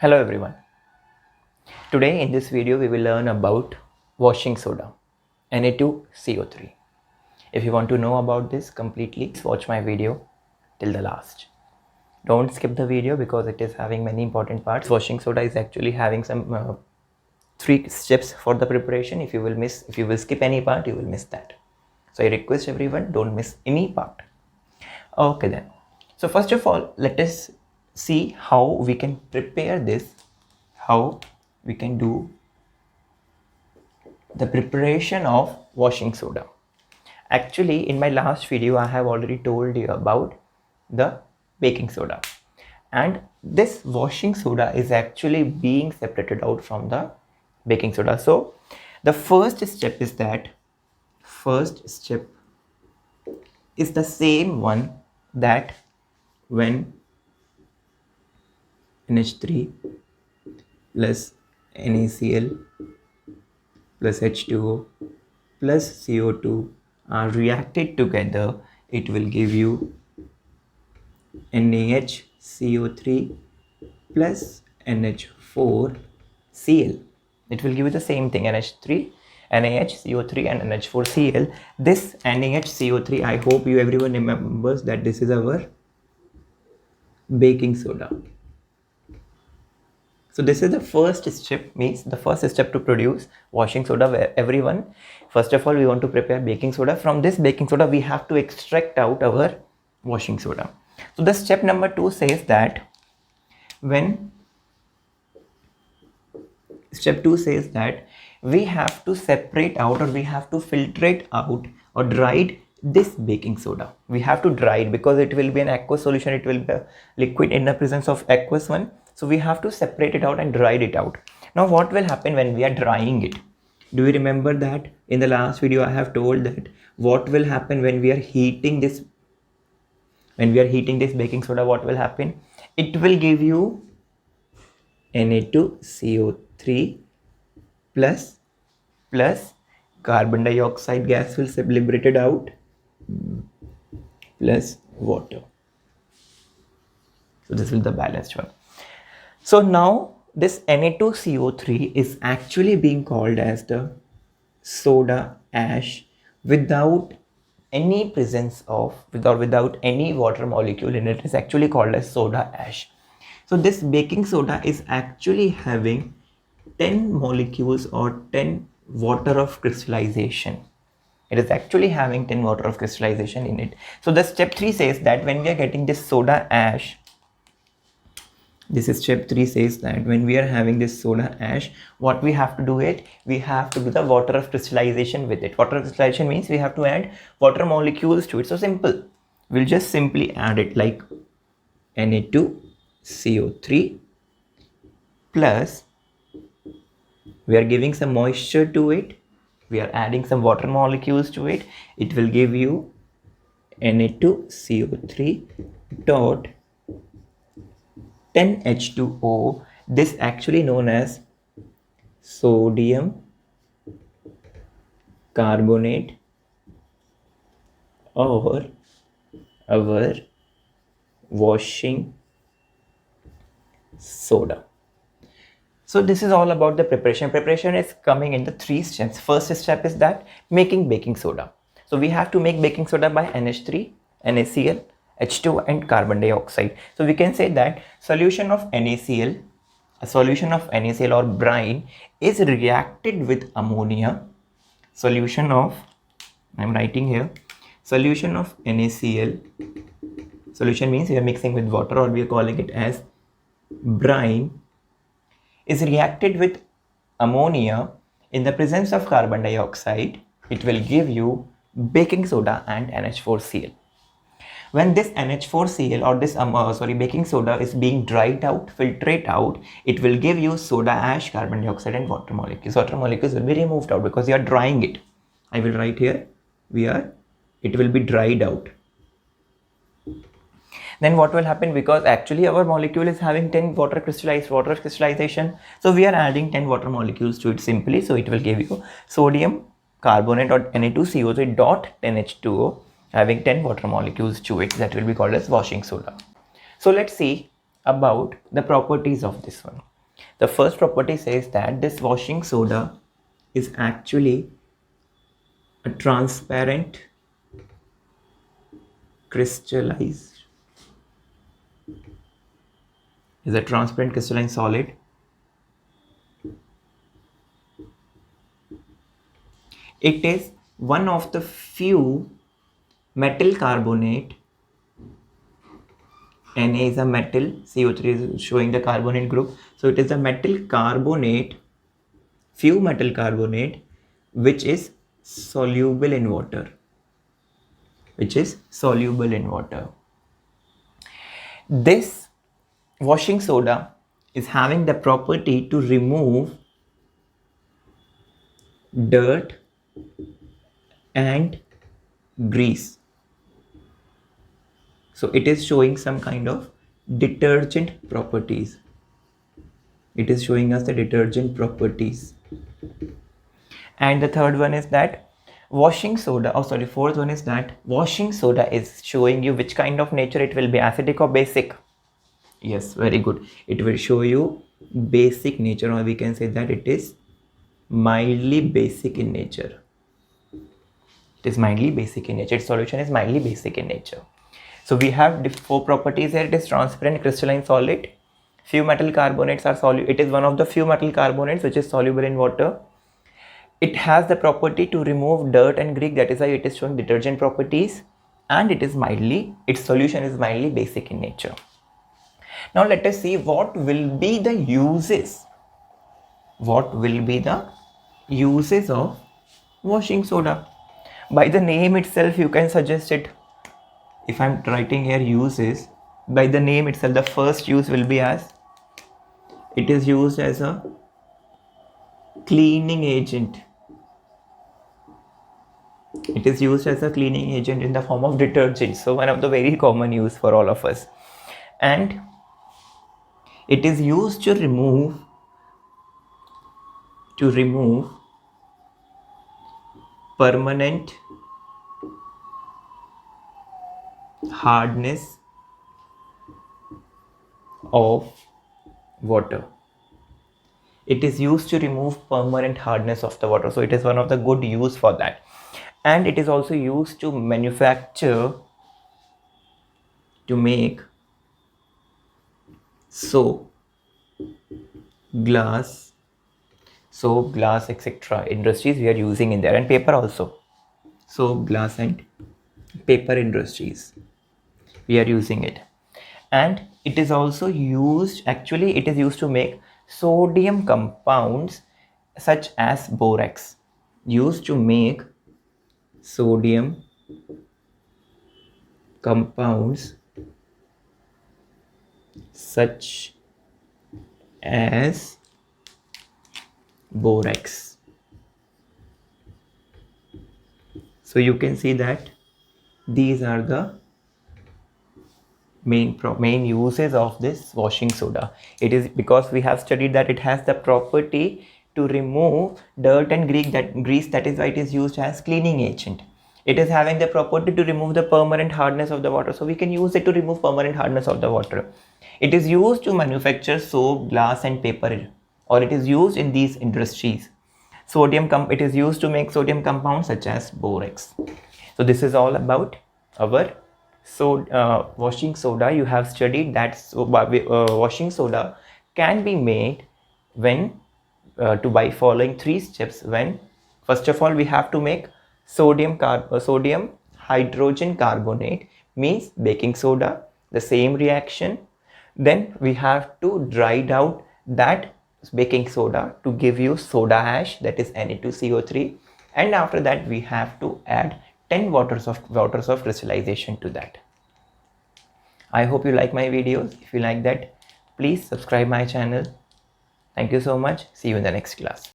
Hello everyone. Today in this video we will learn about washing soda, Na2CO3. If you want to know about this completely, watch my video till the last. Don't skip the video because it is having many important parts. Washing soda is actually having some 3 steps for the preparation. If you will skip any part, you will miss that. So I request everyone, don't miss any part. Okay then. So first of all, let us see how we can prepare this, how we can do the preparation of washing soda. Actually, in my last video, I have already told you about the baking soda. And this washing soda is actually being separated out from the baking soda. So the first step is the same one that when NH3 plus NaCl plus H2O plus CO2 are reacted together, it will give you NaHCO3 plus NH4Cl. It will give you the same thing, NH3, NaHCO3 and NH4Cl. This NaHCO3, I hope everyone remembers that this is our baking soda. So this is the first step, means the first step to produce washing soda. Where everyone, first of all, we want to prepare baking soda. From this baking soda, we have to extract out our washing soda. So the step number 2 says that we have to separate out, or we have to filtrate out or dry this baking soda. We have to dry it because it will be an aqueous solution. It will be a liquid in the presence of aqueous one. So we have to separate it out and dry it out. Now what will happen when we are drying it? Do you remember that in the last video I have told that what will happen when we are heating this baking soda? What will happen? It will give you Na2CO3 plus carbon dioxide gas will be liberated out plus water. So this will be the balanced one. So now this Na2CO3 is actually being called as the soda ash without any presence of, without any water molecule in it. Is actually called as soda ash. So this baking soda is actually having 10 molecules or 10 water of crystallization. It is actually having 10 water of crystallization in it. So the step 3 says that when we are getting this soda ash, this is step 3 says that when we are having this soda ash, what we have to do it, we have to do the water of crystallization with it. Water of crystallization means we have to add water molecules to it. So simple, we'll just simply add it like Na2CO3 plus, we are giving some moisture to it, we are adding some water molecules to it. It will give you Na2CO3 dot 10H2O. This actually known as sodium carbonate or our washing soda. So this is all about the preparation. Preparation is coming in the 3 steps. First step is that making baking soda. So we have to make baking soda by NH3, NaCl, H2 and carbon dioxide. So we can say that a solution of NaCl or brine is reacted with ammonia. Solution of, I'm writing here, solution of NaCl, solution means we are mixing with water, or we are calling it as brine, is reacted with ammonia in the presence of carbon dioxide. It will give you baking soda and NH4Cl. When this NH4Cl or this baking soda is being dried out, filtrate out, it will give you soda ash, carbon dioxide and water molecules. Water molecules will be removed out because you are drying it. I will write here, it will be dried out. Then what will happen, because actually our molecule is having 10 water of crystallization, so we are adding 10 water molecules to it simply. So it will give you sodium carbonate or Na2CO3 dot 10H2O having 10 water molecules to it. That will be called as washing soda. So let's see about the properties of this one. The first property says that this washing soda is actually a transparent crystallized is a transparent crystalline solid. It is one of the few metal carbonate. Na is a metal, CO3 is showing the carbonate group. So it is a metal carbonate, few metal carbonate, which is soluble in water. This washing soda is having the property to remove dirt and grease. So it is showing some kind of detergent properties. It is showing us the detergent properties. And the third one is that fourth one is that washing soda is showing you which kind of nature it will be, acidic or basic. Yes, very good. It will show you basic nature, or we can say that it is mildly basic in nature. Its solution is mildly basic in nature. So we have 4 properties here. It is transparent crystalline solid. Few metal carbonates are soluble. It is one of the few metal carbonates which is soluble in water. It has the property to remove dirt and grease. That is why it is showing detergent properties. And its solution is mildly basic in nature. Now let us see what will be the uses. What will be the uses of washing soda? By the name itself, you can suggest it. If I'm writing here uses, by the name itself, the first use will be as it is used as a cleaning agent. It is used as a cleaning agent in the form of detergent. So one of the very common use for all of us. And it is used to remove permanent hardness of water. It is used to remove permanent hardness of the water. So it is one of the good use for that. And it is also used to manufacture, to make soap, glass, etc. industries we are using in there, and paper also. Soap, glass and paper industries we are using it. And it is also used, actually it is used to make sodium compounds such as borax. Used to make sodium compounds such as borax. So you can see that these are the main uses of this washing soda. It is because we have studied that it has the property to remove dirt and grease. That is why it is used as cleaning agent. It is having the property to remove the permanent hardness of the water. So we can use it to remove permanent hardness of the water. It is used to manufacture soap, glass and paper, or it is used in these industries. It is used to make sodium compounds such as borax. So this is all about our washing soda. You have studied that washing soda can be made when by following 3 steps. When first of all we have to make sodium hydrogen carbonate, means baking soda, the same reaction. Then we have to dry out that baking soda to give you soda ash, that is Na2CO3, and after that we have to add 10 waters of crystallization to that. I hope you like my videos. If you like that, please subscribe my channel. Thank you so much. See you in the next class.